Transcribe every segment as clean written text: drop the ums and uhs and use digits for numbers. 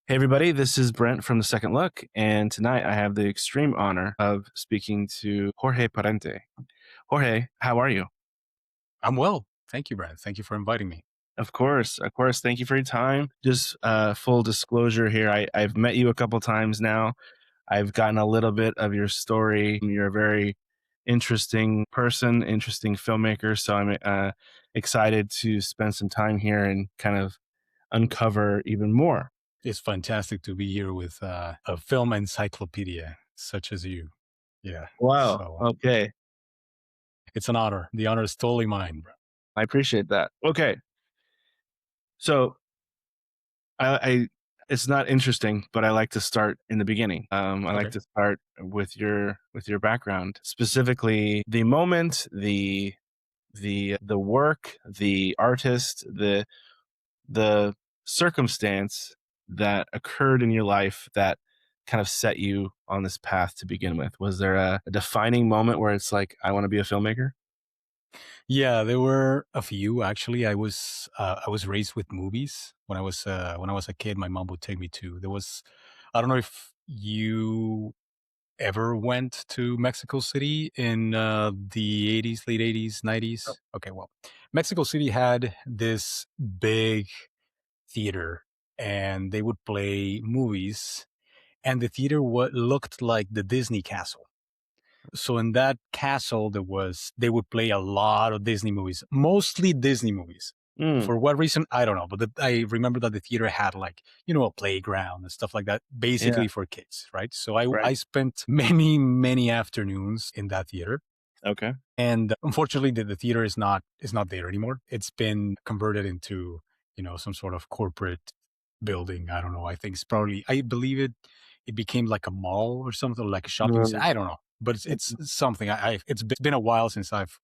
Hey, everybody, this is Brent from The Second Look, and tonight I have the extreme honor of speaking to Jorge Parente. Jorge, how are you? I'm well. Thank you, Brad. Thank you for inviting me. Of course, of course. Thank you for your time. Just full disclosure here, I've met you a couple times now. I've gotten a little bit of your story. You're a very interesting person, interesting filmmaker, so I'm excited to spend some time here and kind of uncover even more. It's fantastic to be here with a film encyclopedia such as you. Yeah. Wow. So Okay. it's an honor. The honor is totally mine, bro. I appreciate that. Okay. So I it's not interesting, but I like to start in the beginning. I like Okay. to start with your background, specifically the moment, the work, the artist, the circumstance that occurred in your life that kind of set you on this path to begin with. Was there a defining moment where it's like, I want to be a filmmaker? Yeah, there were a few actually. I was raised with movies when I was a kid. My mom would take me to. There was, I don't know if you ever went to Mexico City in the 80s, late 80s, Oh. 90s. Okay, well, Mexico City had this big theater and they would play movies, and the theater looked like the Disney castle. So in that castle they would play a lot of Disney movies, mostly Disney movies. Mm, For what reason I don't know, but I remember that the theater had, like, a playground and stuff like that, yeah, basically for kids, right? So I right. I spent many afternoons in that theater. Okay. And unfortunately, the theater is not there anymore. It's been converted into, some sort of corporate building. I don't know. I believe it became like a mall or something, like a shopping center. Mm, I don't know, but it's something. It's been a while since I've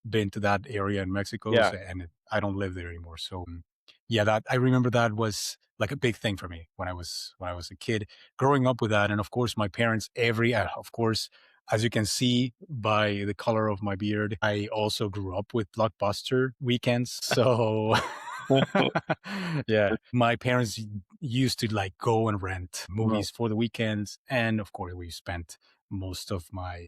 been to that area in Mexico, yeah. so, and I don't live there anymore. So yeah, that I remember that was like a big thing for me when I was a kid, growing up with that. And of course, my parents, of course, as you can see by the color of my beard, I also grew up with Blockbuster weekends. So, yeah, my parents used to like go and rent Well, movies for the weekends. And of course, we spent most of my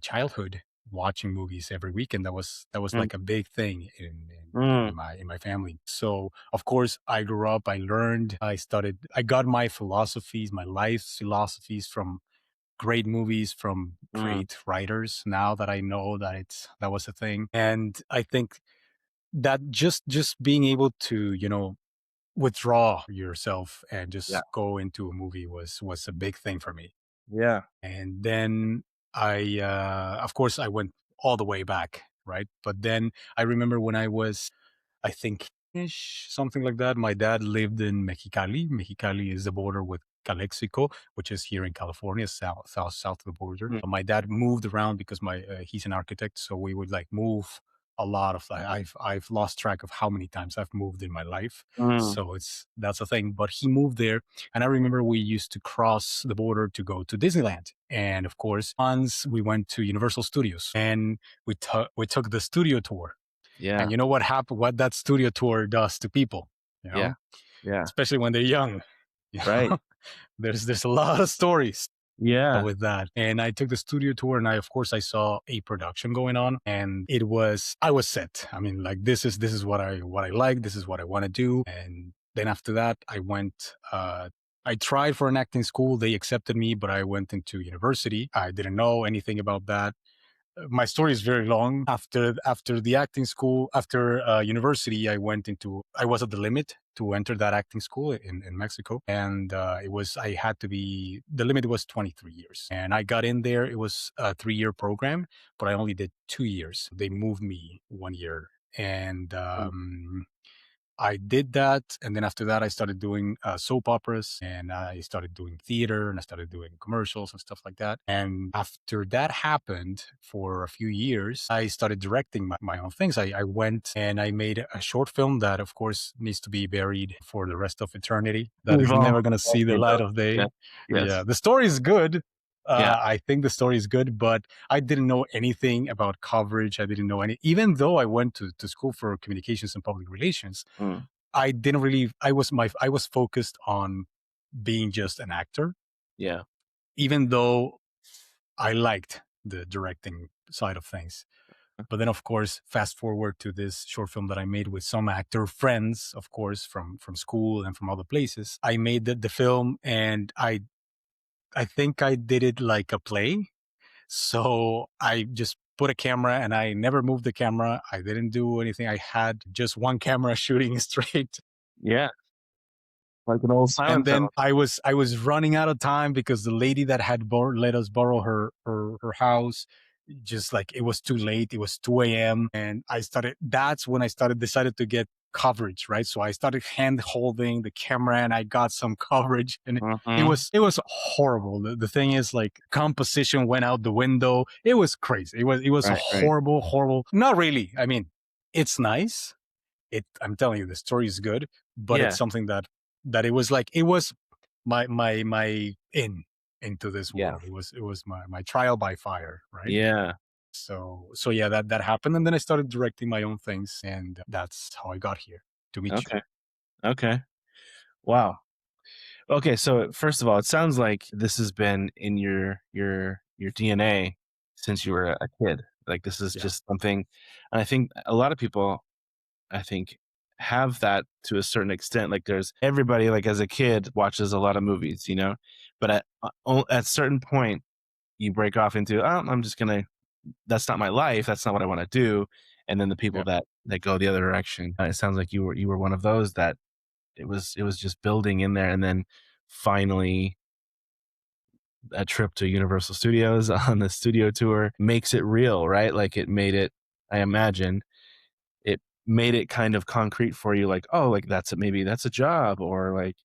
childhood watching movies every weekend. That was mm, like a big thing in, in mm, in my in my family. So of course I grew up, I learned, I got my philosophies, my life philosophies from great movies, from mm, great writers, now that I know that that was a thing. And I think that just being able to, withdraw yourself and yeah, just go into a movie was a big thing for me. yeah, And then of course I went all the way back, right? But then I remember when I was, I think, ish, something like that. My dad lived in Mexicali. Mexicali is the border with Calexico, which is here in California, south of the border. mm, But my dad moved around because he's an architect, so we would like move a lot of. I've lost track of how many times I've moved in my life. mm, So that's a thing. But he moved there, and I remember we used to cross the border to go to Disneyland. And of course, once we went to Universal Studios, and we took the studio tour. And yeah, you know what happened? What that studio tour does to people, you yeah, know, yeah, especially when they're young. You right, know, there's a lot of stories yeah, with that. And I took the studio tour, and of course I saw a production going on, and I was set. I mean, like, this is what I like. This is what I want to do. And then after that, I tried for an acting school. They accepted me, but I went into university. I didn't know anything about that. My story is very long. After the acting school, after university, I was at the limit to enter that acting school in Mexico, and I had to be, the limit was 23 years, and I got in there. It was a 3-year program, but I only did 2 years. They moved me 1 year, and mm, I did that, and then after that, I started doing soap operas, and I started doing theater, and I started doing commercials and stuff like that. And after that happened for a few years, I started directing my own things. I went and I made a short film that, of course, needs to be buried for the rest of eternity. That we've is never going to all see the made light those. of Yeah, day. Yeah, yes, the story is good. yeah, I think the story is good, but I didn't know anything about coverage. I didn't know even though I went to school for communications and public relations. mm, I didn't really. I was focused on being just an actor, Yeah. even though I liked the directing side of things. But then, of course, fast forward to this short film that I made with some actor friends, of course, from school and from other places. I made the film, and I think I did it like a play. So I just put a camera, and I never moved the camera. I didn't do anything. I had just one camera shooting straight. Yeah. Like an old And silent then film. I was running out of time because the lady that had let us borrow her house, just like it was too late. It was 2 a.m. and that's when I decided to get coverage, right? So I started hand holding the camera, and I got some coverage, and it Hmm. was it was horrible. The thing is, like, composition went out the window. It was crazy. It was Right. Right. horrible, horrible. Not really. I mean, it's nice. I'm telling you, the story is good, but it's Yeah. something that it was my into this Yeah. world. It was my trial by fire, right? Yeah. So yeah, that happened, and then I started directing my own things, and that's how I got here to meet you. Okay. Okay. Wow. Okay. So first of all, it sounds like this has been in your DNA since you were a kid. Like this is Yeah, just something, and I think a lot of people, I think, have that to a certain extent. Like there's everybody, like as a kid watches a lot of movies, but at certain point you break off into, oh, I'm just gonna, that's not my life, that's not what I want to do. And then the people yeah, that go the other direction, it sounds like you were one of those that it was just building in there, and then finally a trip to Universal Studios on the studio tour makes it real, right? Like it made it, I imagine it made it kind of concrete for you, like, oh, like maybe that's a job, or like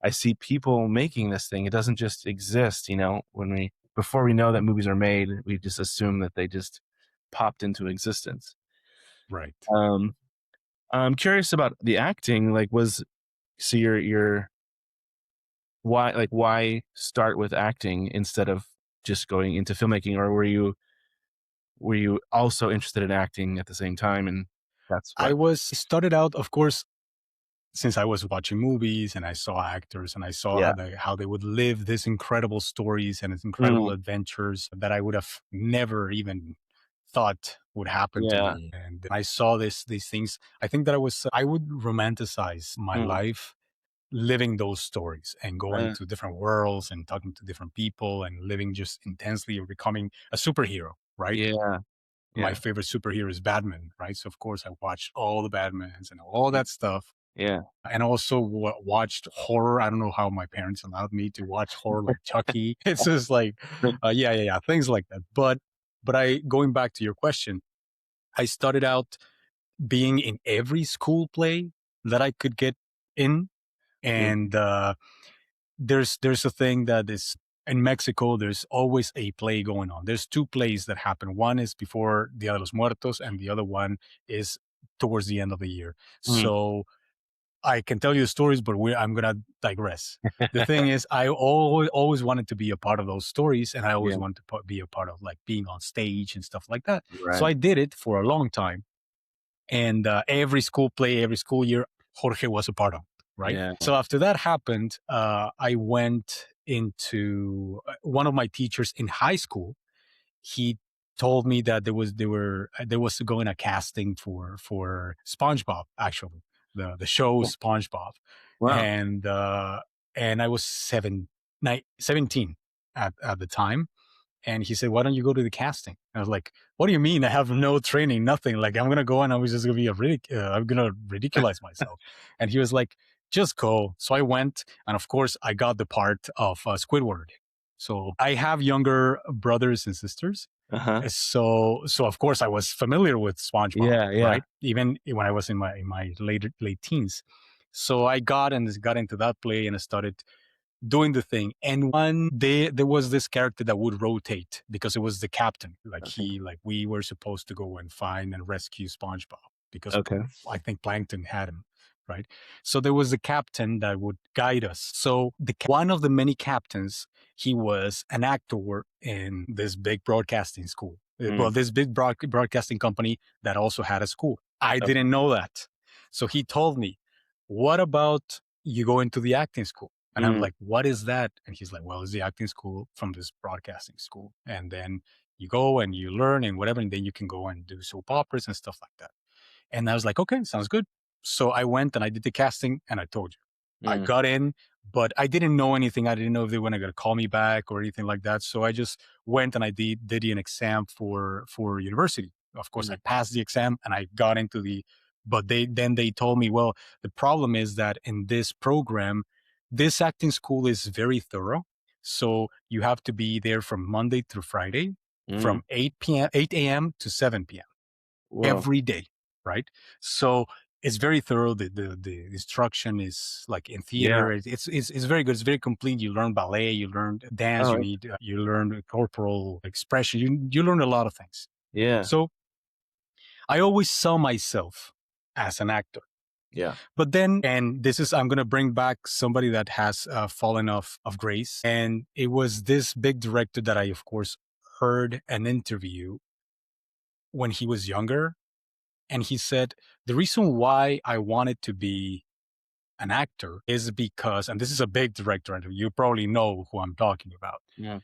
I see people making this thing. It doesn't just exist, when before we know that movies are made, we just assume that they just popped into existence. right. um I'm curious about the acting. Like, was so your why start with acting instead of just going into filmmaking, or were you also interested in acting at the same time, and that's I what. was started out, of course, since I was watching movies and I saw actors and I saw Yeah. how they would live these incredible stories and these incredible Mm, adventures that I would have never even thought would happen to yeah. me. And I saw these things. I think that I would romanticize my Mm, life living those stories and going uh, to different worlds and talking to different people and living just intensely or becoming a superhero, right? yeah. My Yeah. favorite superhero is Batman, right? So of course I watched all the Batmans and all Y that stuff, yeah. and also watched horror. I don't know how my parents allowed me to watch horror like Chucky. It's just like, yeah, yeah, yeah, things like that. But I going back to your question, I started out being in every school play that I could get in, Mm, and there's a thing that is in Mexico. There's always a play going on. There's two plays that happen. One is before Dia de los Muertos, and the other one is towards the end of the year. mm. So I can tell you stories, but I'm gonna digress. The thing is, I always wanted to be a part of those stories, and I always Yeah, wanted to be a part of like being on stage and stuff like that. So right. I did it for a long time, and every school play, every school year, Jorge was a part of. Right. Yeah. So after that happened, I went into one of my teachers in high school. He told me that there was going a casting for SpongeBob, actually, the show Cool. SpongeBob, Wow. and I was 17 at the time, and he said, "Why don't you go to the casting?" I was like, "What do you mean? I have no training, nothing. Like, I'm gonna go and I was just gonna be I'm gonna ridiculous myself." And he was like, "Just go." So I went, and of course, I got the part of Squidward. So I have younger brothers and sisters, Uh-huh. so of course I was familiar with SpongeBob, Yeah, yeah. right? Even when I was in my late teens. So I got into that play, and I started doing the thing. And one day there was this character that would rotate because it was the captain. Like Okay. we were supposed to go and find and rescue SpongeBob because Okay. I think Plankton had him, right? So there was the captain that would guide us. So one of the many captains, he was an actor in this big broadcasting school. Mm, Well, this big broadcasting company that also had a school. I okay. didn't know that. So he told me, "What about you go into the acting school?" And I'm Mm, like, what is that? And he's like, well, it's the acting school from this broadcasting school. And then you go and you learn and whatever, and then you can go and do soap operas and stuff like that. And I was like, okay, sounds good. So I went and I did the casting, and I told you, I mm, got in, but I didn't know anything. I didn't know if they were going to call me back or anything like that. So I just went and I did an exam for university. Of course, I mm, passed the exam and I got into the. But they told me, well, the problem is that in this program, this acting school is very thorough. So you have to be there from Monday through Friday, mm. from 8 a.m. to 7 p.m. Whoa. every day, right? So it's very thorough. The instruction is like in Yeah. theater. It's very good. It's very complete. You learn ballet, you learn dance, Oh, you learn corporal expression. You learn a lot of things. yeah. So I always saw myself as an actor. Yeah. But then, and this is, I'm going to bring back somebody that has fallen off of grace. And it was this big director that I, of course, heard an interview when he was younger. And he said, the reason why I wanted to be an actor is because, and this is a big director, and you probably know who I'm talking about. Yeah.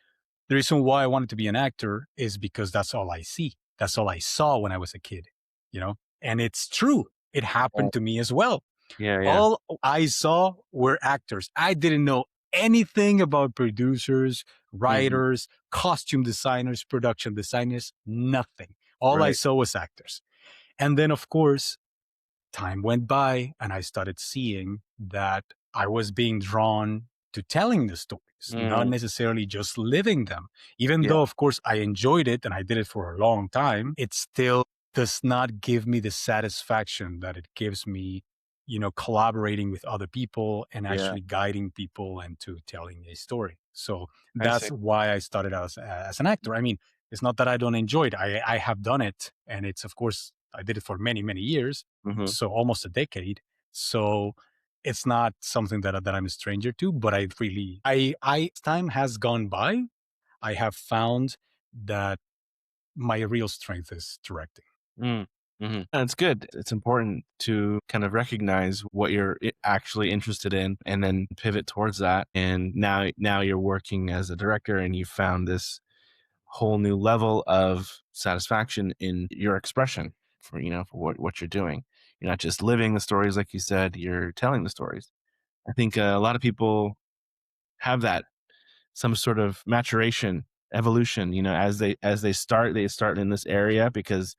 The reason why I wanted to be an actor is because that's all I see. That's all I saw when I was a kid, you know? And it's true. It Oh, happened to me as well. yeah. Yeah. All I saw were actors. I didn't know anything about producers, Hmm. writers, costume designers, production designers, nothing. All I Right. saw was actors. And then, of course, time went by and I started seeing that I was being drawn to telling the stories, not Mm, necessarily just living them. Even yeah. though, of course, I enjoyed it and I did it for a long time, it still does not give me the satisfaction that it gives me, collaborating with other people and Yeah. actually guiding people into telling a story. So I see. that's why I started out as an actor. I mean, it's not that I don't enjoy it. I have done it. And it's, of course, I did it for many, many years, Hmm. so almost a decade. So it's not something that I'm a stranger to, but I really, as time has gone by, I have found that my real strength is directing. Mm, hmm. And it's good. It's important to kind of recognize what you're actually interested in and then pivot towards that. And now you're working as a director and you found this whole new level of satisfaction in your expression for, for what you're doing. You're not just living the stories, like you said, you're telling the stories. I think a lot of people have that some sort of maturation, evolution, they start in this area because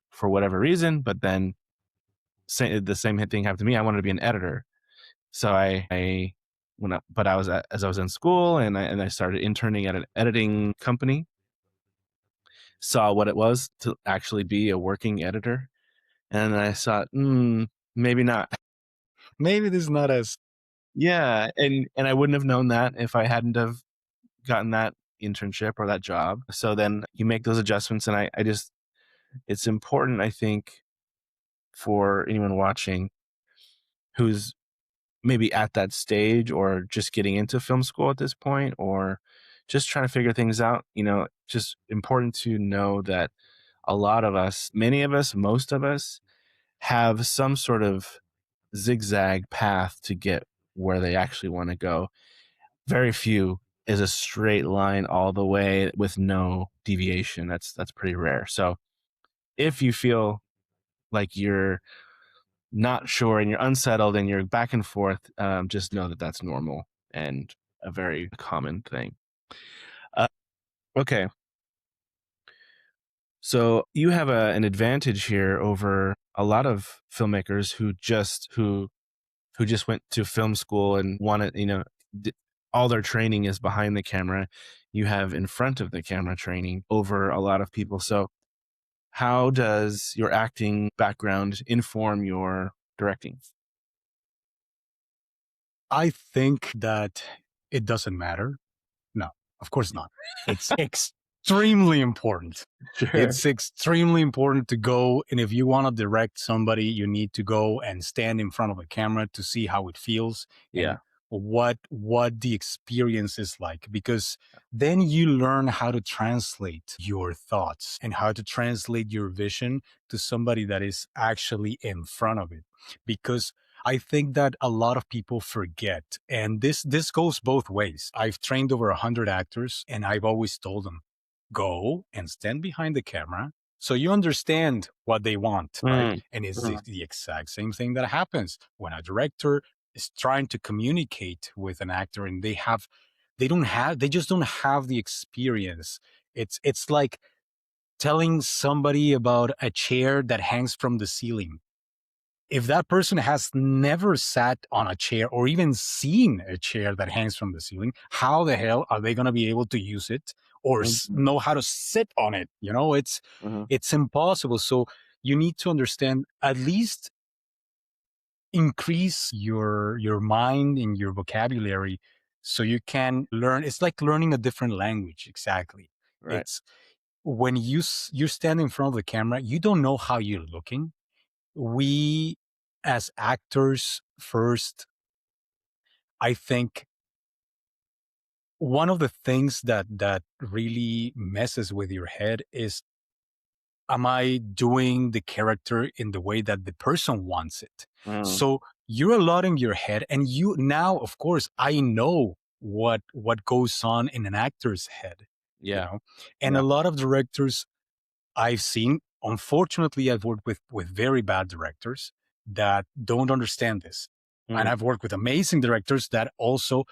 for whatever reason, but then the same thing happened to me. I wanted to be an editor. So I when I, but I was as I was in school and I started interning at an editing company, saw what it was to actually be a working editor, and I thought, maybe not. Maybe this is not as Yeah, and I wouldn't have known that if I hadn't have gotten that internship or that job. So then you make those adjustments, and I just it's important, I think, for anyone watching who's maybe at that stage or just getting into film school at this point or just trying to figure things out, just important to know that a lot of us, many of us, most of us have some sort of zigzag path to get where they actually want to go. Very few is a straight line all the way with no deviation. That's pretty rare. So if you feel like you're not sure and you're unsettled and you're back and forth, just know that that's normal and a very common thing. Uh, okay, so you have an advantage here over a lot of filmmakers who just went to film school and wanted, all their training is behind the camera. You have in front of the camera training over a lot of people. So how does your acting background inform your directing? I think that it doesn't matter. No, of course not. It's extremely important. Sure. It's extremely important to go. And if you want to direct somebody, you need to go and stand in front of a camera to see how it feels Yeah. and what the experience is like, because then you learn how to translate your thoughts and how to translate your vision to somebody that is actually in front of it. Because I think that a lot of people forget, and this goes both ways. I've trained over 100 actors, and I've always told them, go and stand behind the camera so you understand what they want, right? Mm, And it's the exact same thing that happens when a director is trying to communicate with an actor, and they just don't have the experience. It's like telling somebody about a chair that hangs from the ceiling. If that person has never sat on a chair or even seen a chair that hangs from the ceiling, how the hell are they going to be able to use it or mhm, know how to sit on it? You know, mhm, it's impossible. So you need to understand, at least increase your mind and your vocabulary so you can learn. It's like learning a different language. Exactly. right. It's when you stand in front of the camera, you don't know how you're looking. We as actors first, I think one of the things that really messes with your head is, am I doing the character in the way that the person wants it? Mm, So you're a lot in your head, and you now, of course, I know what goes on in an actor's head, you yeah, know. And a yeah. lot of directors I've seen, unfortunately, I've worked with very bad directors that don't understand this. And Mm, I've worked with amazing directors that also,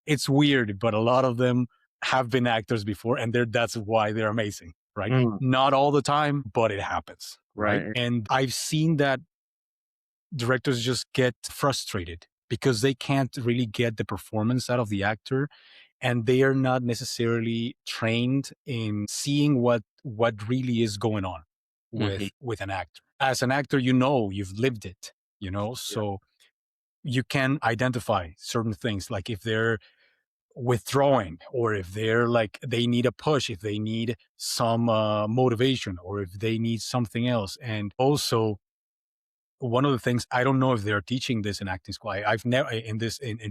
it's weird, but a lot of them have been actors before, and that's why they're amazing, right? mm, Not all the time, but it happens, right? right. And I've seen that directors just get frustrated because they can't really get the performance out of the actor, and they are not necessarily trained in seeing what really is going on Mhm, with an actor. As an actor, you know, you've lived it, yeah, so you can identify certain things, like if they're withdrawing, or if they're like they need a push, if they need some motivation, or if they need something else. And also, one of the things, I don't know if they're teaching this in acting school. I've never in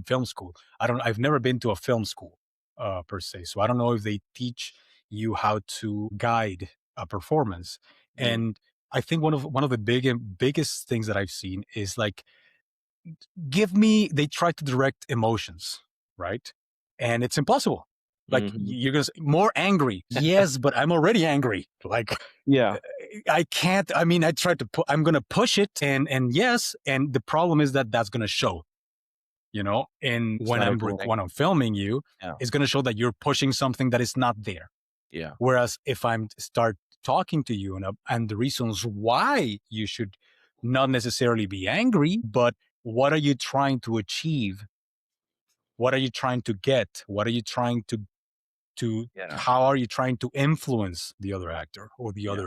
film school. I've never been to a film school per se, so I don't know if they teach you how to guide a performance. mm, And I think one of the biggest things that I've seen is like, they try to direct emotions, right? And it's impossible. Like, mhm. you're gonna say more angry. Yes, but I'm already angry. Like, Yeah, I can't. I mean, I tried to I'm gonna push it, and yes, and the problem is that that's gonna show. And it's when not I'm organic. when I'm filming you, Yeah, it's gonna show that you're pushing something that is not there. yeah, Whereas if I'm start talking to you, and the reasons why you should not necessarily be angry, but what are you trying to achieve? What are you trying to get? What are you trying to yeah, how are you trying to influence the other actor or yeah,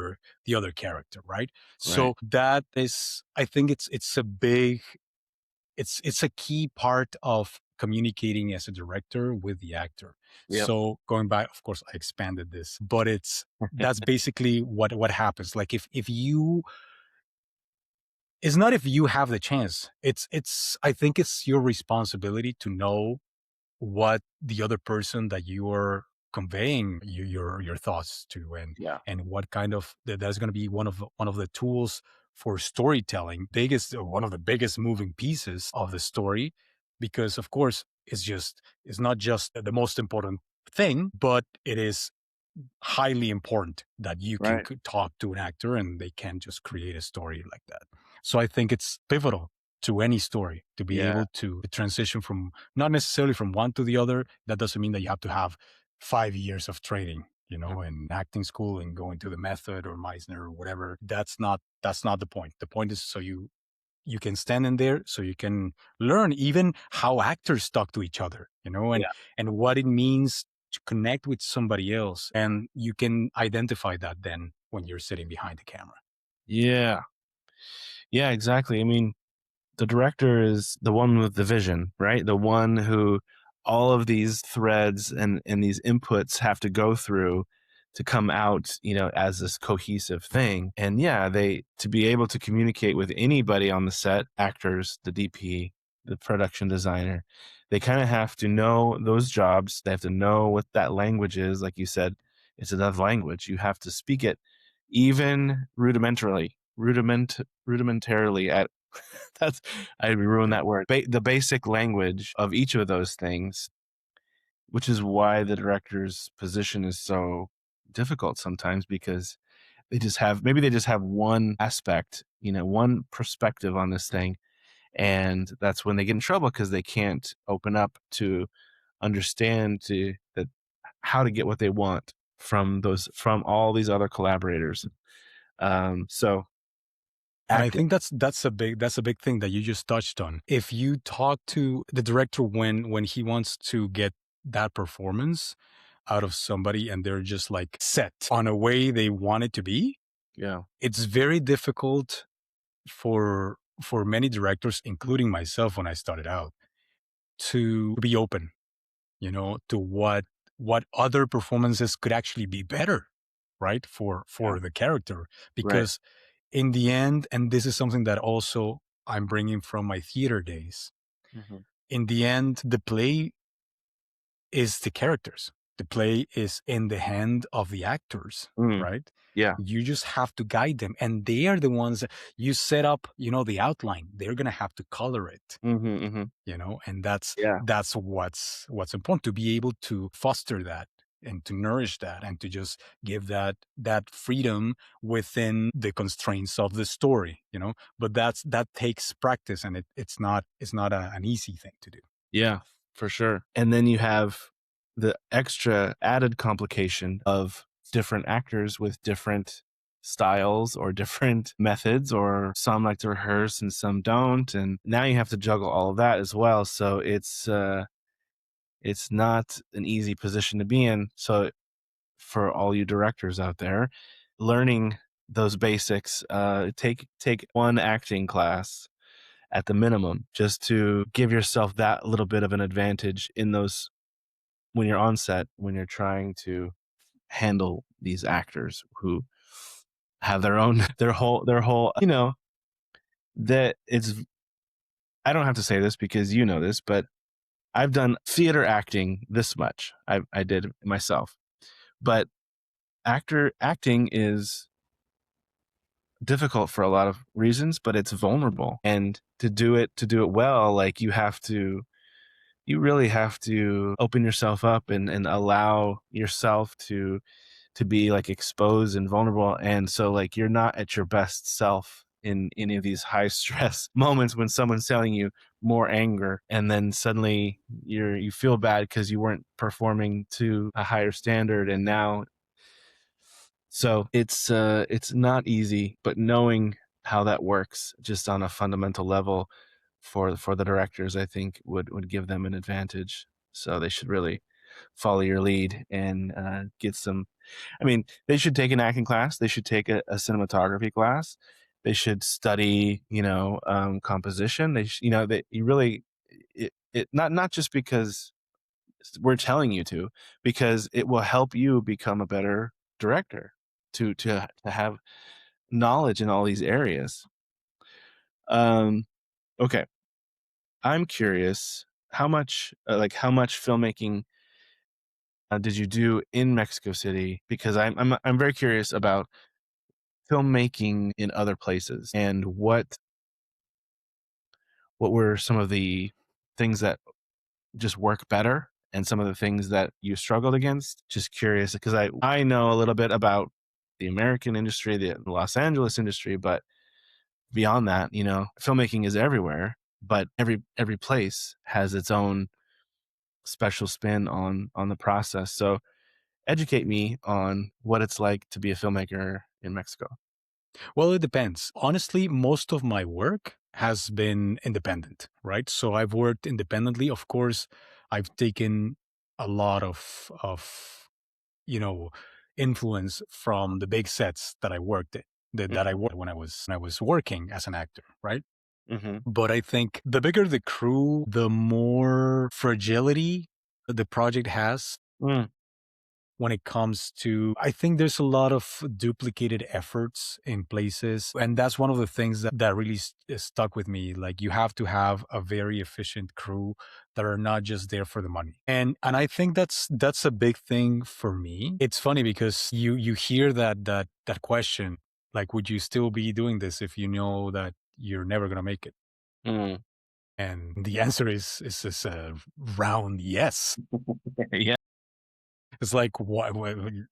the other character, right? right. So that is, I think it's a big, it's a key part of communicating as a director with the actor. Yep. So going back, of course, I expanded this, but that's basically what happens. Like, if you it's not if you have the chance, it's I think it's your responsibility to know what the other person that you are conveying your thoughts to, Yeah, and what kind of that's going to be one of the tools for storytelling, biggest one of the biggest moving pieces of the story. Because of course, it's not just the most important thing, but it is highly important that you can right. talk to an actor and they can just create a story like that. So I think it's pivotal to any story to be Yeah, able to transition from, not necessarily from one to the other. That doesn't mean that you have to have 5 years of training, mm, in acting school and going to the method or Meisner or whatever. That's not the point. The point is so you can stand in there, so you can learn even how actors talk to each other, yeah, and what it means to connect with somebody else. And you can identify that then when you're sitting behind the camera. yeah, yeah, exactly. I mean, the director is the one with the vision, right? The one who all of these threads and these inputs have to go through to come out, as this cohesive thing. And yeah, they to be able to communicate with anybody on the set, actors, the DP, the production designer, they kind of have to know those jobs. They have to know what that language is. Like you said, it's another language. You have to speak it even rudimentarily at That's I ruined that word. The basic language of each of those things, which is why the director's position is so difficult sometimes because they just have one aspect, one perspective on this thing, and that's when they get in trouble because they can't open up to understand to that how to get what they want from all these other collaborators. So And I acting, think that's a big thing that you just touched on. If you talk to the director when he wants to get that performance out of somebody and they're just like set on a way they want it to be, yeah, it's very difficult for many directors, including myself when I started out, to be open, to what other performances could actually be better, right? yeah, For the character. right, Because in the end, and this is something that also I'm bringing from my theater days, hmm, in the end, the play is the characters. The play is in the hand of the actors, mm, right? yeah, You just have to guide them. And they are the ones that you set up, the outline. They're gonna have to color it, hmm, and that's yeah, that's what's important, to be able to foster that and to nourish that and to just give that freedom within the constraints of the story, but that takes practice, and it's not an easy thing to do. yeah, for sure. And then you have the extra added complication of different actors with different styles or different methods, or some like to rehearse and some don't, and now you have to juggle all of that as well. So it's not an easy position to be in. So for all you directors out there, learning those basics, take one acting class at the minimum, just to give yourself that little bit of an advantage in those when you're on set, when you're trying to handle these actors who have their own their whole that it's I don't have to say this because you know this, but I've done theater acting this much. I did myself. But acting is difficult for a lot of reasons, but it's vulnerable. And to do it well, like you really have to open yourself up and allow yourself to be like exposed and vulnerable. And so like you're not at your best self in any of these high stress moments when someone's telling you more anger, and then suddenly you feel bad because you weren't performing to a higher standard, and now so it's not easy, but knowing how that works just on a fundamental level for the directors, I think would give them an advantage. So they should really follow your lead and get some. I mean, they should take an acting class. They should take a cinematography class. They should study, composition. That you really not just because we're telling you to, because it will help you become a better director to have knowledge in all these areas. Um, okay, I'm curious how much filmmaking did you do in Mexico City? Because I'm very curious about filmmaking in other places and what were some of the things that just work better and some of the things that you struggled against. Just curious because I know a little bit about the American industry, the Los Angeles industry, but beyond that, filmmaking is everywhere, but every place has its own special spin on the process. So educate me on what it's like to be a filmmaker in Mexico. Well, it depends. Honestly, most of my work has been independent, right? So I've worked independently. Of course, I've taken a lot of you know influence from the big sets that I worked in, that I Mhm, worked when I was working as an actor, right? mhm, But I think the bigger the crew, the more fragility the project has mm, when it comes to, I think there's a lot of duplicated efforts in places, and that's one of the things that really stuck with me. Like, you have to have a very efficient crew that are not just there for the money, and I think that's a big thing for me. It's funny because you hear that question, like, would you still be doing this if you know that you're never going to make it? Mm. And the answer is a round yes. Yeah. It's like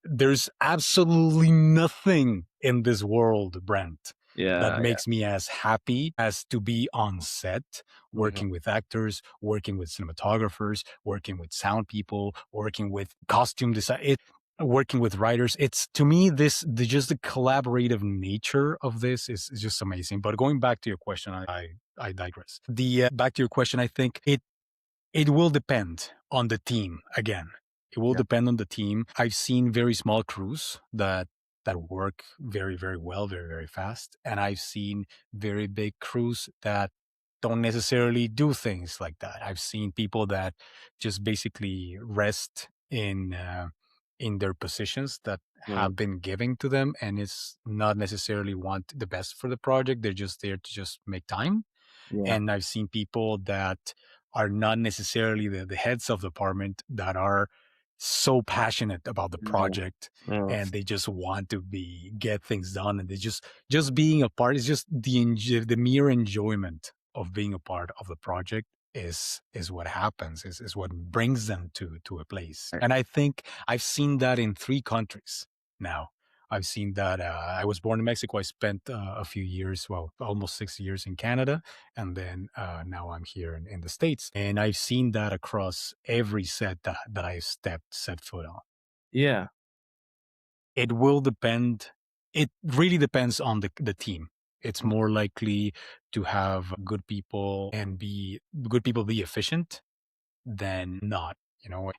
there's absolutely nothing in this world, Brent, that Yeah. Yeah. makes me as happy as to be on set, Mhm. working with actors, working with cinematographers, working with sound people, working with costume design, working with writers. It's to me just the collaborative nature of this is just amazing. But going back to your question, I digress. The back to your question, I think it will depend on the team again. It will Yeah. depend on the team. I've seen very small crews that work very, very well, very, very fast. And I've seen very big crews that don't necessarily do things like that. I've seen people that just basically rest in their positions that Mm. have been given to them, and it's not necessarily want the best for the project. They're just there to just make time. Yeah. And I've seen people that are not necessarily the heads of the department that are so passionate about the Mm. project, Mm. and they just want to be get things done, and they just being a part is just the mere enjoyment of being a part of the project is what happens, is what brings them to a place. Right. And I think I've seen that in 3 countries now. I've seen that. I was born in Mexico. I spent a few years, well, almost 6 years in Canada. And then now I'm here in the States. And I've seen that across every set that I set foot on. Yeah. It will depend. It really depends on the team. It's more likely to have good people be efficient than not.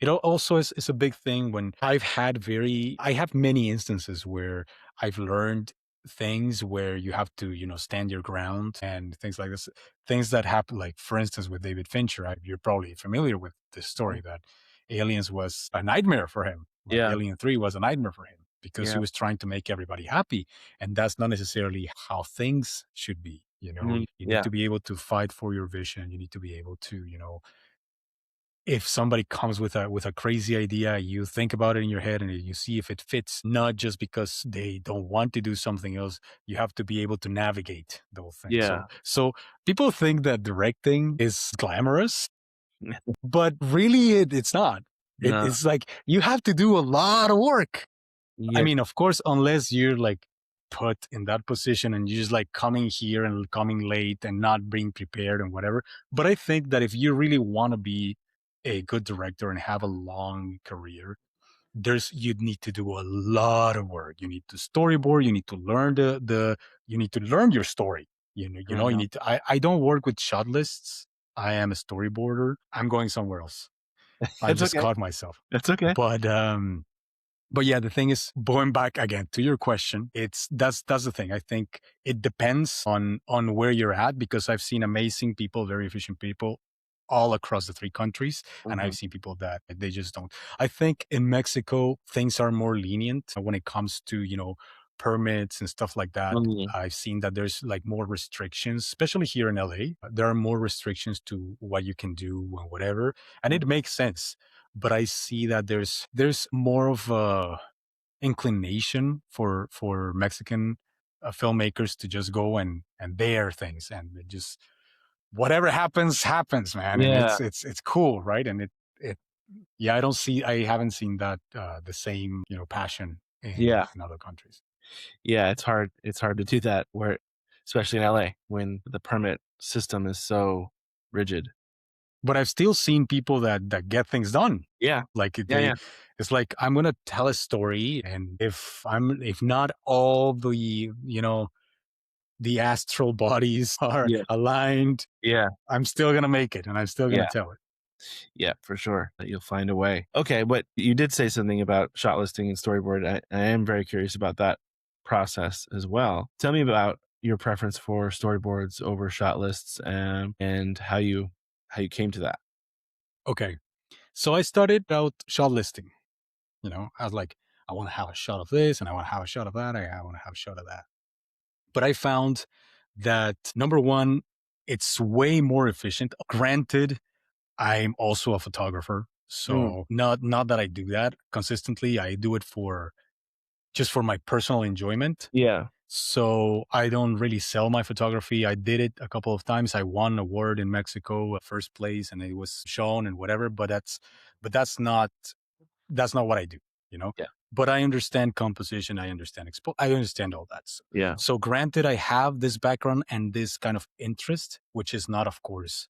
It also is a big thing when I have many instances where I've learned things where you have to, stand your ground and things like this. Things that happen, like for instance, with David Fincher, you're probably familiar with this story that Aliens was a nightmare for him. Like Yeah. Alien 3 was a nightmare for him because he Yeah. was trying to make everybody happy. And that's not necessarily how things should be. Mhm. You need Yeah. to be able to fight for your vision. You need to be able to, if somebody comes with a crazy idea, you think about it in your head and you see if it fits, not just because they don't want to do something else. You have to be able to navigate those things. Yeah. So people think that directing is glamorous, but really it's not. No. It's like you have to do a lot of work. I Yeah. mean, of course, unless you're like put in that position and you're just like coming here and coming late and not being prepared and whatever. But I think that if you really want to be a good director and have a long career, you need to do a lot of work. You need to storyboard. You need to learn you need to learn your story. You Mhm. need to. I don't work with shot lists. I am a storyboarder. I'm going somewhere else. I It's just okay. caught myself. It's okay. But yeah, the thing is, going back again to your question, that's the thing. I think it depends on where you're at, because I've seen amazing people, very efficient people all across the 3 countries. And I've Mhm. seen people that they just don't. I think in Mexico, things are more lenient when it comes to, permits and stuff like that. Mhm. I've seen that there's like more restrictions, especially here in LA. There are more restrictions to what you can do and whatever. And Mhm. it makes sense, but I see that there's more of a inclination for Mexican filmmakers to just go and bear things, and just whatever happens, man. And Yeah. it's cool, right? And it yeah, I haven't seen that the same passion Yeah. in other countries. Yeah. It's hard to do that where, especially in LA, when the permit system is so rigid. But I've still seen people that get things done. Yeah. Like Yeah. Yeah. it's like I'm gonna tell a story, and if not all the astral bodies are Yeah. aligned, Yeah. I'm still gonna make it, and I'm still gonna Yeah. tell it. Yeah, for sure. That you'll find a way. Okay, but you did say something about shot listing and storyboard. I am very curious about that process as well. Tell me about your preference for storyboards over shot lists, and how you came to that. Okay, so I started out shot listing. I was like, I want to have a shot of this, and I want to have a shot of that. I want to have a shot of that. But I found that number one, it's way more efficient. Granted, I'm also a photographer, Mm, so not that I do that consistently. I do it for just for my personal enjoyment. yeah. So I don't really sell my photography. I did it a couple of times. I won an award in Mexico, first place, and it was shown and whatever. But that's not what I do, you know. Yeah. But I understand composition. I understand I understand all that. Yeah. So granted, I have this background and this kind of interest, which is not, of course,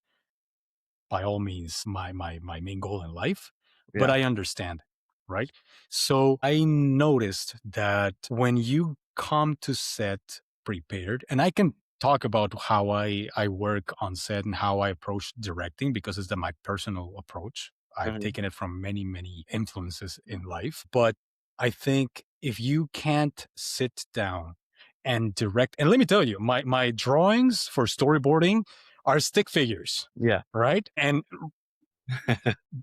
by all means my main goal in life, but Yeah. I understand, right? So I noticed that when you come to set prepared, and I can talk about how I work on set and how I approach directing because it's my personal approach. I've Mhm. taken it from many influences in life, but I think if you can't sit down and direct, and let me tell you, my drawings for storyboarding are stick figures, Yeah. right? And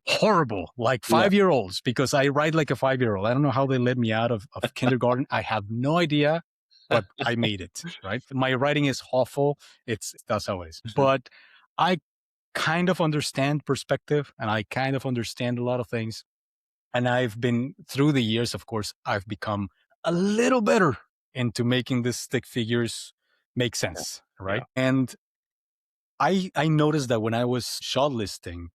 horrible, like Yeah. 5 year olds, because I write like a 5 year old. I don't know how they let me out of kindergarten. I have no idea, but I made it, right? My writing is awful. That's how it is. But I kind of understand perspective and I kind of understand a lot of things. And I've been through the years, of course, I've become a little better into making the stick figures make Yeah. sense, Yeah. right? And I noticed that when I was shortlisting,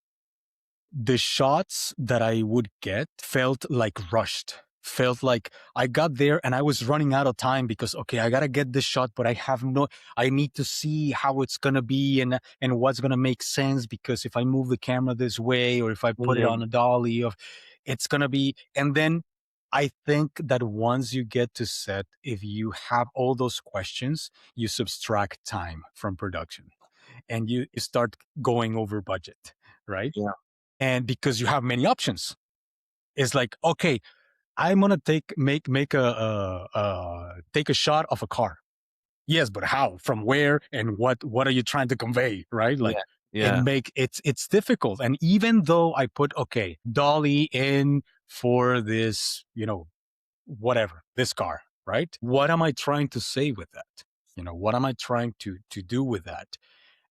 the shots that I would get felt like rushed. Felt like I got there and I was running out of time because okay, I gotta get this shot, but I need to see how it's gonna be and what's gonna make sense because if I move the camera this way or if I put it on Mhm. a dolly of it's gonna be and then I think that once you get to set, if you have all those questions, you subtract time from production and you start going over budget, right? Yeah. And because you have many options, it's like okay, I'm gonna make take a shot of a car. Yes, but how, from where, and what are you trying to convey, right? Like Yeah. Yeah. it's difficult. And even though I put okay, dolly in for this, whatever, this car, right? What am I trying to say with that? What am I trying to do with that?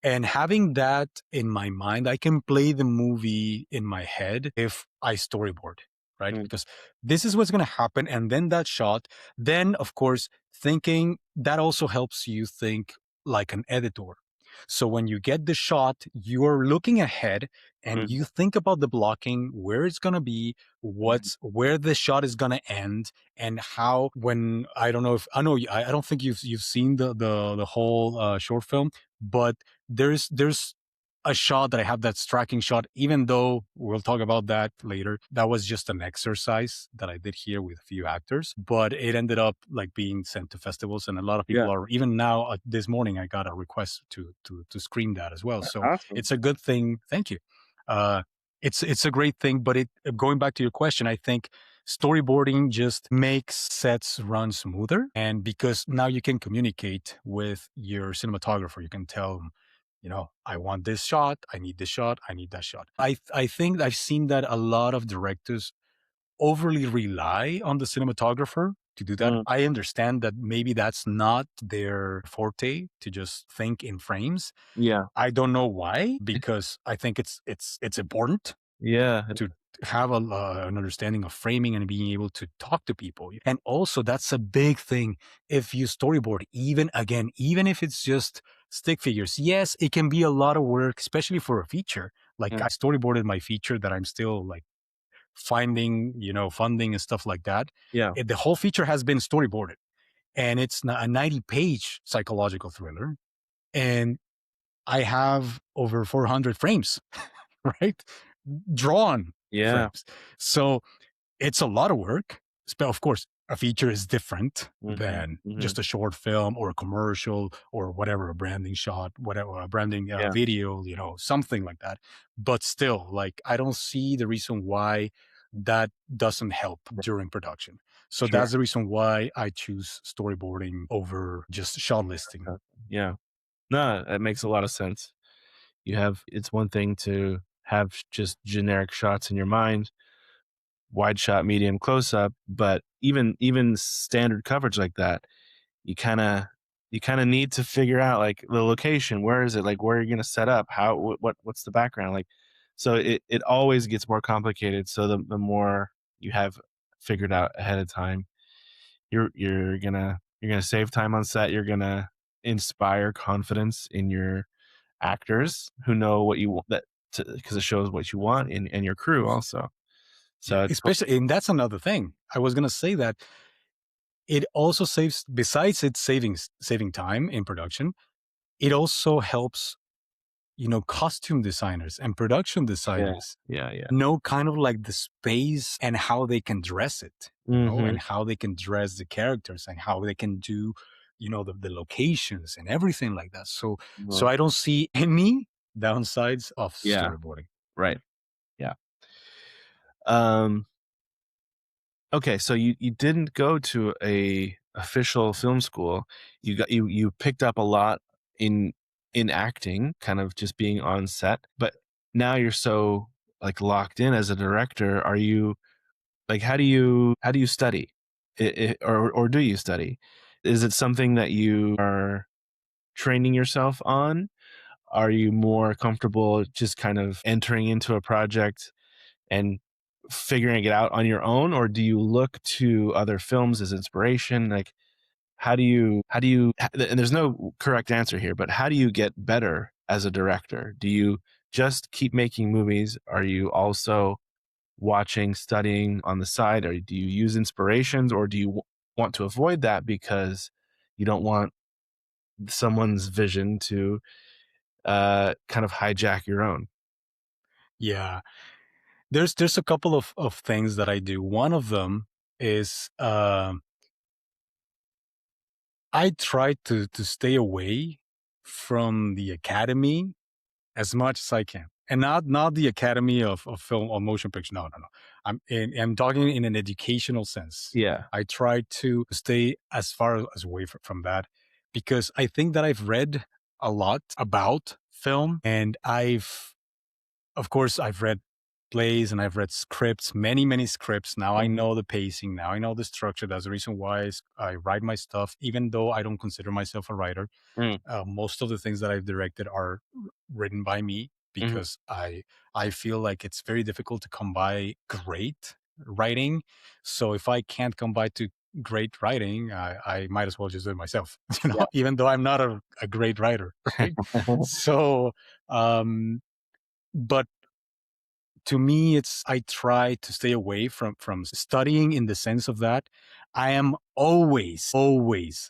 And having that in my mind, I can play the movie in my head if I storyboard, right? Mm. Because this is what's going to happen. And then that shot, then of course, thinking that also helps you think like an editor. So when you get the shot, you're looking ahead and Mhm. you think about the blocking, where it's going to be, Mhm. where the shot is going to end, and how when I don't know if I know I don't think you've seen the whole short film, but there's a shot that I have that's tracking shot, even though we'll talk about that later. That was just an exercise that I did here with a few actors, but it ended up like being sent to festivals, and a lot of Yeah. people are even now. This morning, I got a request to screen that as well. So Awesome. it's a good thing. Thank you. Uh, it's a great thing, but it going back to your question, I think storyboarding just makes sets run smoother, and because now you can communicate with your cinematographer, you can tell them, I want this shot, I need this shot, I need that shot. I think I've seen that a lot of directors overly rely on the cinematographer to do that. Mm. I understand that maybe that's not their forte to just think in frames. Yeah. I don't know why, because I think it's important Yeah. to have an understanding of framing and being able to talk to people. And also, that's a big thing. If you storyboard, even if it's just stick figures, yes, it can be a lot of work, especially for a feature. Like Mm. I storyboarded my feature that I'm still like finding, funding and stuff like that. Yeah. The whole feature has been storyboarded and it's a 90-page psychological thriller. And I have over 400 frames, right? Drawn Yeah. frames. So it's a lot of work. Of course, a feature is different Mhm. than Mhm. just a short film or a commercial or whatever, a branding shot, whatever, a branding Yeah. video, something like that. But still, like, I don't see the reason why that doesn't help during production. So Sure. that's the reason why I choose storyboarding over just shot listing. Yeah. No, that makes a lot of sense. It's one thing to have just generic shots in your mind, wide shot, medium, close up, but even standard coverage like that, you kind of need to figure out like the location. Where is it? Like where are you going to set up? What's the background? Like so it always gets more complicated. So the more you have figured out ahead of time, you're gonna You're gonna save time on set. You're gonna inspire confidence in your actors who know what you want that because it shows what you want in your crew also. Yeah, So it's especially, and that's another thing. I was gonna say that it also saves, besides it saving time in production, it also helps, costume designers and production yeah, designers yeah, yeah. know kind of like the space and how they can dress it, and Mhm. how they can dress the characters and how they can do, the locations and everything like that. So Mhm. I don't see any downsides of Yeah, storyboarding. right. Yeah. Um, okay, so you didn't go to a official film school. You picked up a lot in acting, kind of just being on set, but now you're so, like, locked in as a director. Are you like, how do you study? Or do you study? Is it something that you are training yourself on? Are you more comfortable just kind of entering into a project and figuring it out on your own, or do you look to other films as inspiration? Like, and there's no correct answer here, but how do you get better as a director? Do you just keep making movies? Are you also watching, studying on the side, or do you use inspirations, or do you want to avoid that because you don't want someone's vision to kind of hijack your own? Yeah, there's a couple of things that I do. One of them is, I try to stay away from the academy as much as I can, and not the Academy of Film or Motion Picture. No, no, no. I'm talking in an educational sense. Yeah. I try to stay as far as away from that, because I think that I've read a lot about film, and of course, I've read plays and I've read scripts, many, many scripts. Now I Mhm. know the pacing. Now I know the structure. That's the reason why I write my stuff, even though I don't consider myself a writer. Mm. Most of the things that I've directed are written by me, Mhm. because I feel like it's very difficult to come by great writing. So if I can't come by to great writing, I might as well just do it myself. Yeah. Even though I'm not a great writer, right? So, but to me, it's, I try to stay away from studying, in the sense of that I am always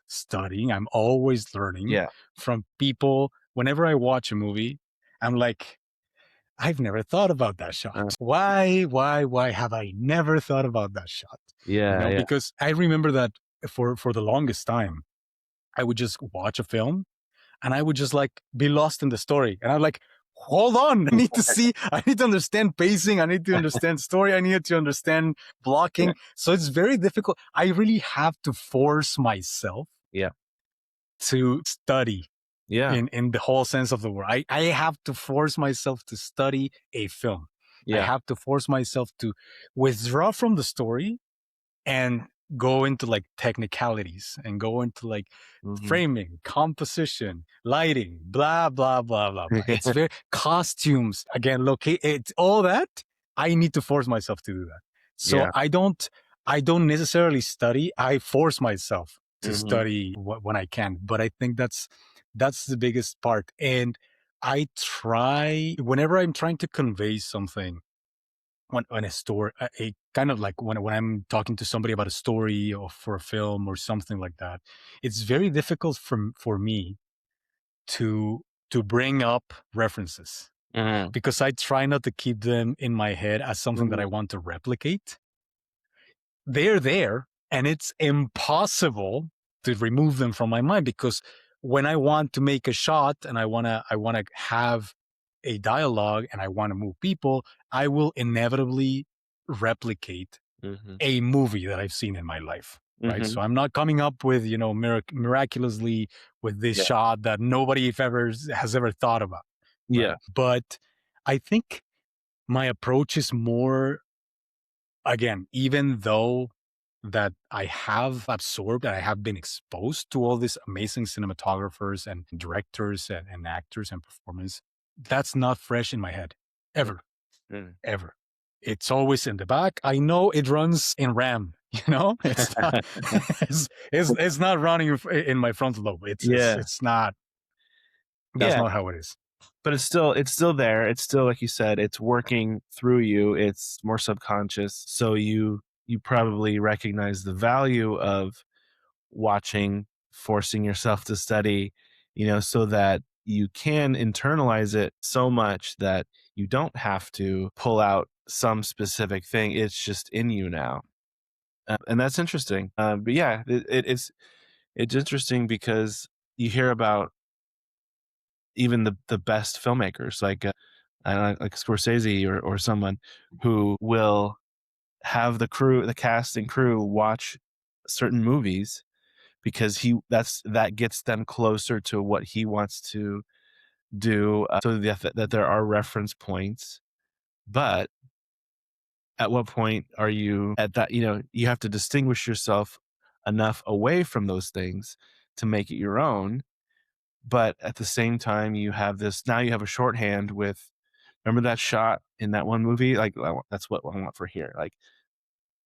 studying. I'm always learning Yeah. from people. Whenever I watch a movie, I'm like, I've never thought about that Uh, shot. Why have I never thought about that shot? yeah, yeah. Because I remember that for the longest time, I would just watch a film and I would just like be lost in the story. And I'm like, hold on, I need to see, I need to understand pacing, I need to understand story, I need to understand Yeah. blocking. So it's very difficult. I really have to force myself Yeah. to study, Yeah. in the whole sense of the word. I have to force myself to study a film. I Yeah. have to force myself to withdraw from the story and go into like technicalities and go into like Mhm. framing, composition, lighting, blah, blah, blah, blah, blah. It's very costumes again, locate, it's all that. I need to force myself to do that. So Yeah. I don't necessarily study. I force myself to Mhm. study when I can. But I think that's the biggest part. And I try, whenever I'm trying to convey something, when a story, a kind of like when I'm talking to somebody about a story or for a film or something like that, it's very difficult for me to bring up references, Mhm. because I try not to keep them in my head as something that Mhm. I want to replicate. They're there, and it's impossible to remove them from my mind, because when I want to make a shot and I want to have a dialogue and I want to move people, I will inevitably replicate Mhm. a movie that I've seen in my life. Right. Mhm. So I'm not coming up with, miraculously with this Yeah. shot that nobody has ever thought about. Yeah. Right. But I think my approach is more, again, even though that I have absorbed and I have been exposed to all these amazing cinematographers and directors and actors and performers, that's not fresh in my head Mm. ever, Mm. ever. It's always in the back. I know it runs in RAM. It's not it's not running in my frontal lobe. Yeah. It's not. That's Yeah. not how it is. But it's still there. It's still, like you said, it's working through you. It's more subconscious. So you probably recognize the value of watching, forcing yourself to study, so that you can internalize it so much that you don't have to pull out some specific thing. It's just in you now. And that's interesting. But yeah, it's interesting because you hear about even the best filmmakers, like I don't know, like Scorsese or someone who will have the cast and crew watch certain movies because that gets them closer to what he wants to do, so that there are reference points. But at what point are you at that? You have to distinguish yourself enough away from those things to make it your own. But at the same time, you have a shorthand with, remember that shot in that one movie? Like, that's what I want for here. Like,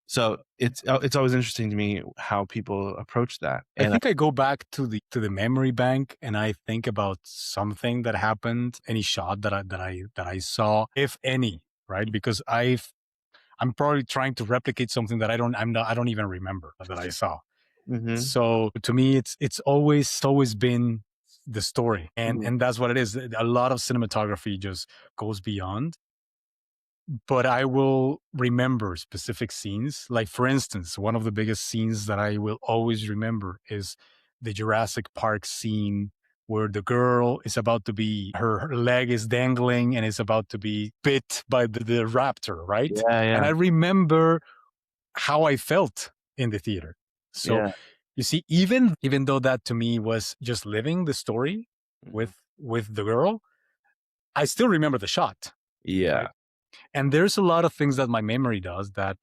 so it's always interesting to me how people approach that. I And think I go back to the memory bank and I think about something that happened, any shot that I saw, if any, right? Because I'm probably trying to replicate something that I don't even remember that I saw. Mhm, So to me, it's always been the story, and mhm, and that's what it is. A lot of cinematography just goes beyond, but I will remember specific scenes. Like, for instance, one of the biggest scenes that I will always remember is the Jurassic Park scene where the girl is about to be, her leg is dangling and is about to be bit by the raptor, right? yeah, And yeah, I remember how I felt in the theater. So yeah, you see, even though that to me was just living the story mhm, with the girl, I still remember the shot, yeah, right? And there's a lot of things that my memory does that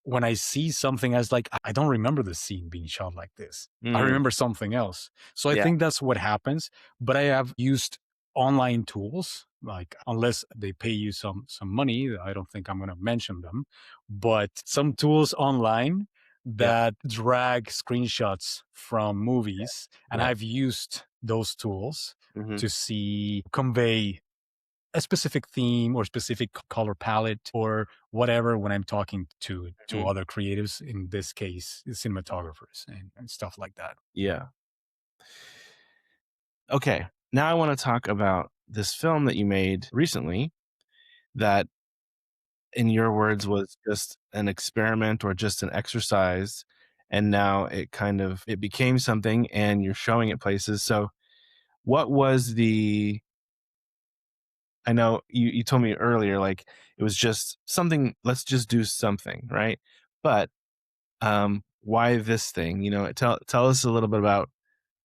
when I see something, I was like, I don't remember the scene being shot like this. I mm, remember something else. So I yeah, think that's what happens. But I have used online tools, like, unless they pay you some money, I don't think I'm going to mention them, but some tools online yeah, that drag screenshots from movies. And right, I've used those tools mhm, to convey a specific theme or specific color palette or whatever when I'm talking to mhm, other creatives, in this case, cinematographers and stuff like that. yeah. Okay, now I wanna talk about this film that you made recently that, in your words, was just an experiment or just an exercise, and now it became something, and you're showing it places. So, what was the I know you told me earlier, like, it was just something, let's just do something, right? But, why this thing? Tell us a little bit about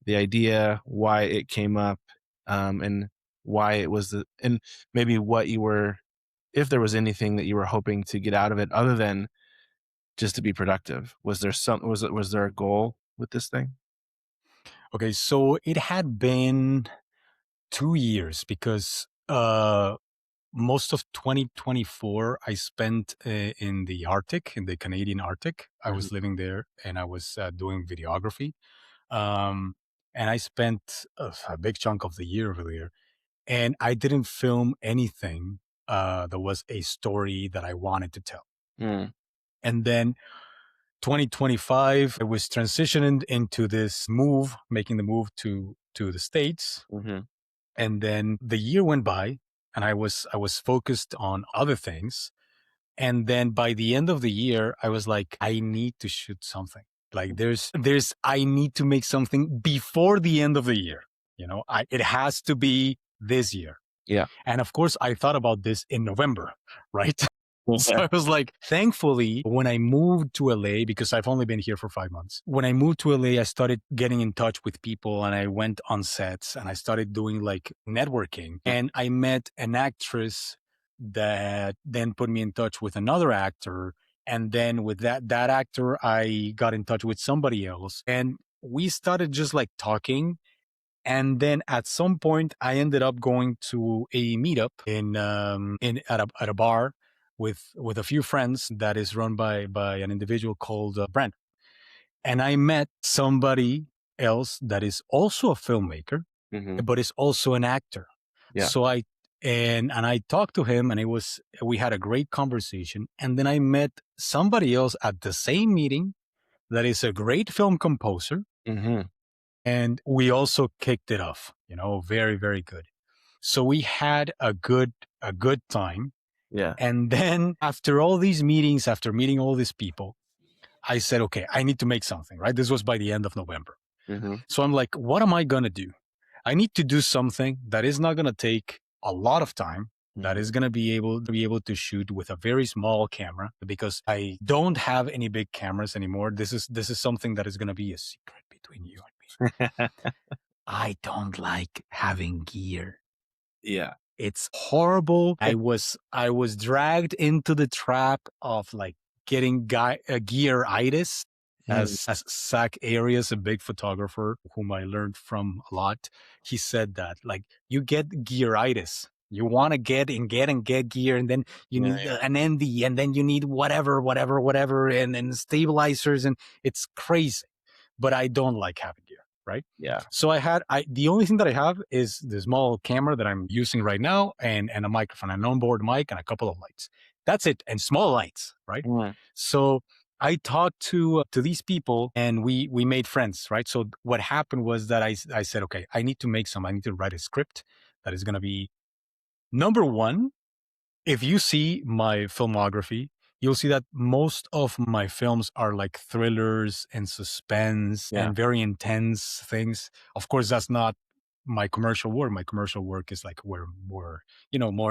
the idea, why it came up, and why it was and maybe what you were, if there was anything that you were hoping to get out of it other than just to be productive. Was there a goal with this thing? Okay, so it had been 2 years because most of 2024 I spent in the Arctic, in the Canadian Arctic. I Mhm, was living there and I was doing videography. Um, and I spent a big chunk of the year over there, and I didn't film anything that was a story that I wanted to tell. mm, And then 2025, I was transitioning into this move, making the move to the States. mhm, And then the year went by, and I was focused on other things. And then by the end of the year, I was like, I need to shoot something. Like, I need to make something before the end of the year. It has to be this year. yeah. And of course, I thought about this in November, right? So I was like, thankfully, when I moved to LA, because I've only been here for 5 months, when I moved to LA, I started getting in touch with people and I went on sets and I started doing like networking. And I met an actress that then put me in touch with another actor. And then with that actor, I got in touch with somebody else. And we started just like talking. And then at some point, I ended up going to a meetup in at a bar with a few friends that is run by an individual called Brent. And I met somebody else that is also a filmmaker, Hmm. but is also an actor. Yeah. So and I talked to him, and we had a great conversation. And then I met somebody else at the same meeting that is a great film composer, Hmm. and we also kicked it off. Very, very good. So we had a good time. Yeah. And then after all these meetings, after meeting all these people, I said, okay, I need to make something, right? This was by the end of November. Hmm. So I'm like, what am I going to do? I need to do something that is not going to take a lot of time, that is going to be able to shoot with a very small camera, because I don't have any big cameras anymore. This is something that is going to be a secret between you and me. I don't like having gear. Yeah. It's horrible. I was dragged into the trap of like getting gearitis, Mm. as Zach Arias, a big photographer whom I learned from a lot. He said that like you get gearitis. You want to get gear, and then you Yeah. need Yeah. an ND, and then you need whatever, and stabilizers, and it's crazy. But I don't like having gear, right? Yeah. So the only thing that I have is the small camera that I'm using right now, and a microphone, an onboard mic, and a couple of lights. That's it, and small lights, right? Mm. So I talked to these people, and we made friends, right? So what happened was that I said, okay, I need to write a script that is going to be number one. If you see my filmography, you'll see that most of my films are like thrillers and suspense Yeah. and very intense things. Of course, that's not my commercial work. My commercial work is like more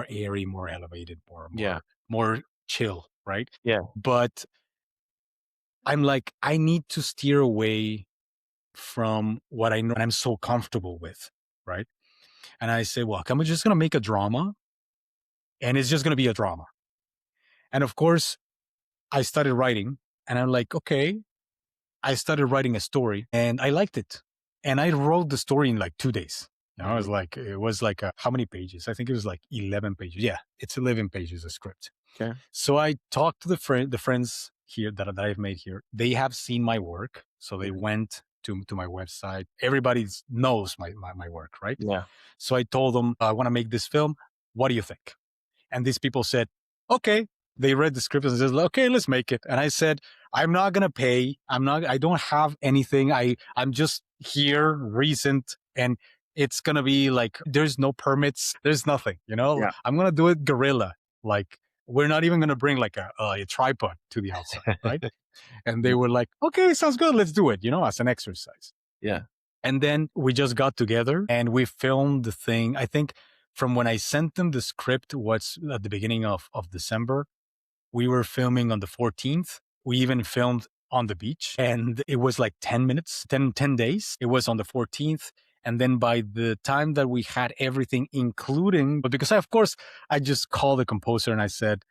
airy, more elevated, more Yeah. more more chill, right? Yeah. But I'm like, I need to steer away from what I know and I'm so comfortable with, right? And I say, well, I'm just gonna make a drama, and it's just gonna be a drama. And of course, I started writing, and I'm like, okay, I started writing a story, and I liked it. And I wrote the story in like 2 days. Mhm. It was like how many pages? I think it was like 11 pages. Yeah, it's 11 pages of script. Okay. So I talked to the friends here that I've made here. They have seen my work. So they Mhm. went to my website. Everybody knows my work, right? Yeah. So I told them, I want to make this film. What do you think? And these people said, okay. They read the script and said, okay, let's make it. And I said, I'm not going to pay. I don't have anything. I'm just here recent, and it's going to be like, there's no permits. There's nothing, Yeah. I'm going to do it guerrilla. Like, we're not even going to bring like a tripod to the outside. Right. And they were like, okay, sounds good. Let's do it, as an exercise. Yeah. And then we just got together and we filmed the thing. I think from when I sent them the script was at the beginning of December. We were filming on the 14th. We even filmed on the beach, and it was like 10 minutes, 10 days. It was on the 14th. And then by the time that we had everything, including, but because of course, I just called the composer and I said,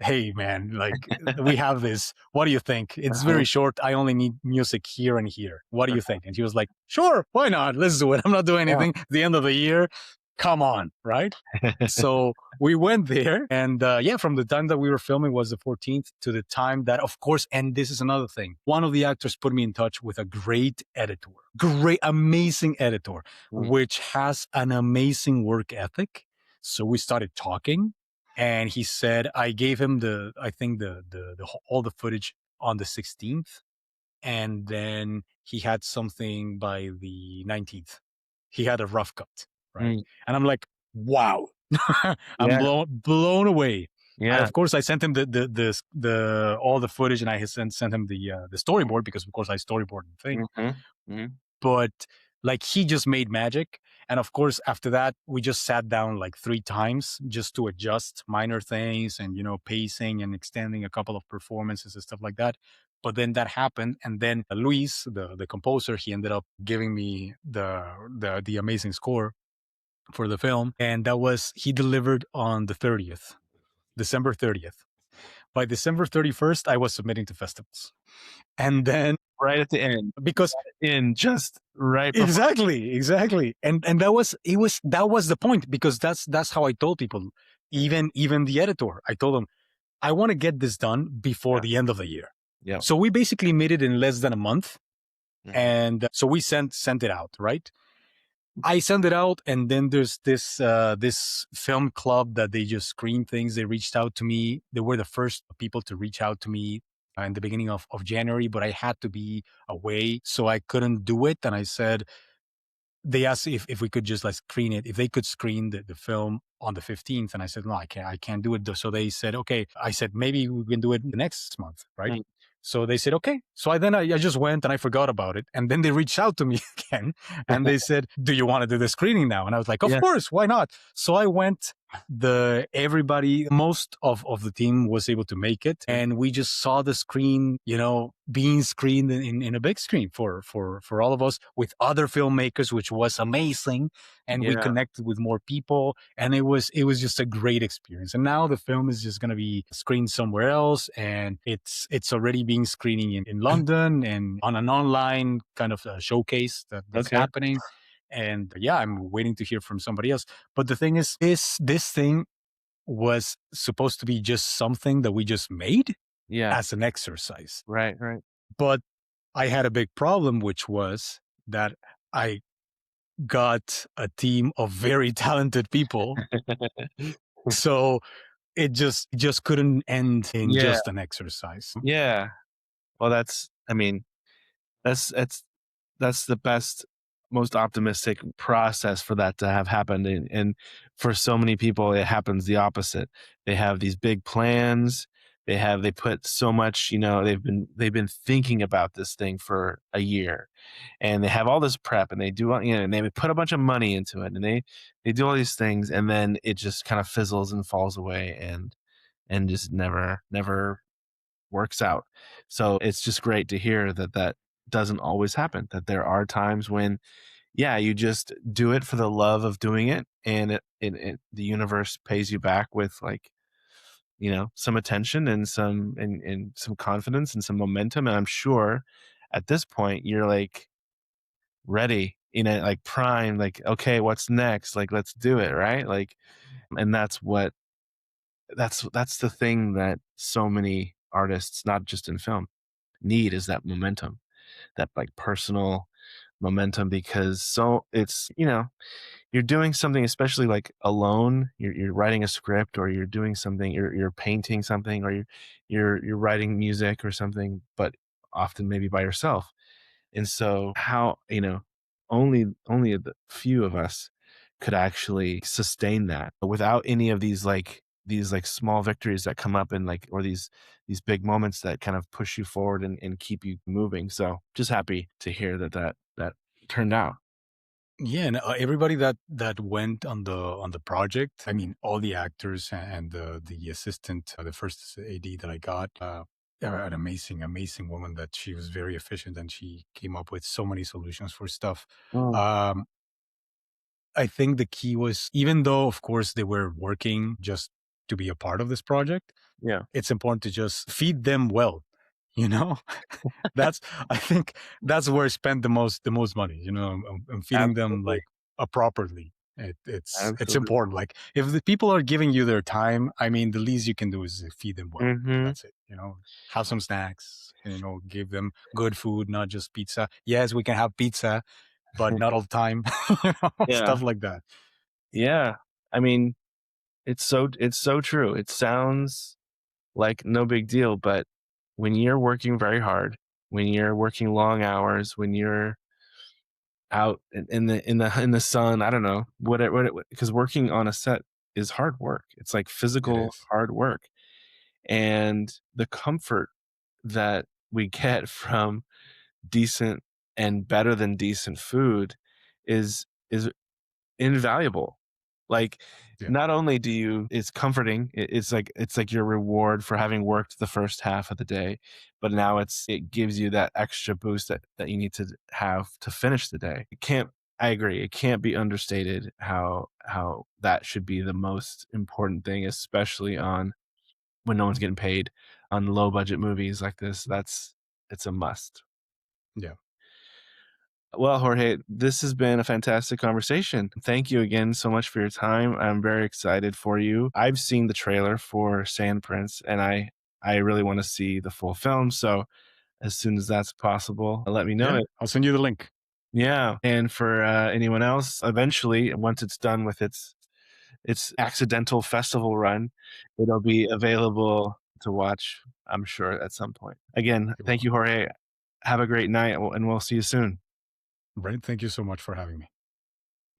hey man, like we have this, what do you think? It's Uh-huh. very short. I only need music here and here. What do you think? And he was like, sure, why not? Let's do it. I'm not doing Yeah. anything. The end of the year, come on, right? So we went there, and yeah, from the time that we were filming was the 14th to the time that, of course, and this is another thing, one of the actors put me in touch with a great editor, amazing editor, Mm. which has an amazing work ethic. So we started talking, and he said, I gave him I think all the footage on the 16th, and then he had something by the 19th. He had a rough cut, right? Mm. And I'm like, wow. I'm Yeah. blown away. Yeah. Of course, I sent him the all the footage, and I sent him the storyboard, because of course I storyboard the thing. Mhm. Mhm. But like, he just made magic. And of course, after that, we just sat down like 3 times just to adjust minor things, and pacing and extending a couple of performances and stuff like that. But then that happened, and then Luis, the composer, he ended up giving me the amazing score for the film, and he delivered on the 30th, December 30th. By December 31st, I was submitting to festivals, and then Right at the end. because Just right before. exactly, and that was the point, because that's how I told people, even the editor. I told them, I want to get this done before Yeah. the end of the year. Yeah. So we basically made it in less than a month. Mhm. And so we sent it out, right? I sent it out, and then there's this film club that they just screen things. They reached out to me. They were the first people to reach out to me in the beginning of January, but I had to be away, so I couldn't do it. And I said, they asked if we could just like screen it, if they could screen the film on the 15th. And I said, no, I can't do it. So they said, okay. I said, maybe we can do it the next month, right? Mm. So they said, okay. So I just went and I forgot about it. And then they reached out to me again and they said, do you want to do the screening now? And I was like, of Yeah. course, why not? So I went. Most of the team was able to make it, and we just saw the screen, being screened in a big screen for all of us with other filmmakers, which was amazing. And we Yeah. connected with more people, and it was just a great experience. And now the film is just going to be screened somewhere else, and it's already being screening in London and on an online kind of showcase that's Okay. happening. And yeah, I'm waiting to hear from somebody else. But the thing is, this thing was supposed to be just something that we just made Yeah. as an exercise. Right. Right. But I had a big problem, which was that I got a team of very talented people. So it just couldn't end in Yeah. just an exercise. Yeah. Well, I mean, that's that's the best, most optimistic process for that to have happened. And for so many people, it happens the opposite. They have these big plans. They put so much, they've been thinking about this thing for a year, and they have all this prep, and they do, and they put a bunch of money into it, and they do all these things, and then it just kind of fizzles and falls away, and just never works out. So it's just great to hear that that doesn't always happen, that there are times when, yeah, you just do it for the love of doing it, and the universe pays you back with, like, some attention and some confidence and some momentum. And I'm sure at this point you're like ready, like prime, like, okay, what's next? Like, let's do it, right? Like, and that's the thing that so many artists, not just in film, need, is that momentum, that like personal momentum, because so it's, you're doing something, especially like alone, you're writing a script, or you're doing something, you're painting something, or you're writing music or something, but often maybe by yourself. And so how, only the few of us could actually sustain that without any of these small victories that come up, and like, or these big moments that kind of push you forward and keep you moving. So just happy to hear that turned out. Yeah, and everybody that went on the project. I mean, all the actors and the assistant, the first AD that I got, an amazing woman. That she was very efficient and she came up with so many solutions for stuff. Oh, Um, I think the key was, even though of course they were working just to be a part of this project, yeah, it's important to just feed them well. You know, that's I think that's where I spend the most money. I'm feeding them absolutely, like properly. It's absolutely. important. Like if the people are giving you their time, I mean, the least you can do is feed them well. Hmm. That's it. Have some snacks. Give them good food, not just pizza. Yes, we can have pizza, but not all the time. Yeah, Stuff like that. yeah. I mean, it's so true. It sounds like no big deal, but when you're working very hard, when you're working long hours, when you're out in the sun, I don't know what because working on a set is hard work. It's like It physical is. hard work, and the comfort that we get from decent and better than decent food is invaluable. Like, Yeah. not only do you it's comforting, it's like your reward for having worked the first half of the day, but now it gives you that extra boost that you need to have to finish the day. I agree. It can't be understated how that should be the most important thing, especially on when no one's getting paid on low budget movies like this. It's a must. Yeah. Well, Jorge, this has been a fantastic conversation. Thank you again so much for your time. I'm very excited for you. I've seen the trailer for Sand Prince, and I really want to see the full film. So as soon as that's possible, let me know Yeah, it. I'll send you the link. Yeah, and for anyone else, eventually, once it's done with its accidental festival run, it'll be available to watch, I'm sure, at some point. Again, You're thank you, welcome. Jorge. Have a great night, and we'll see you soon. Right. Thank you so much for having me.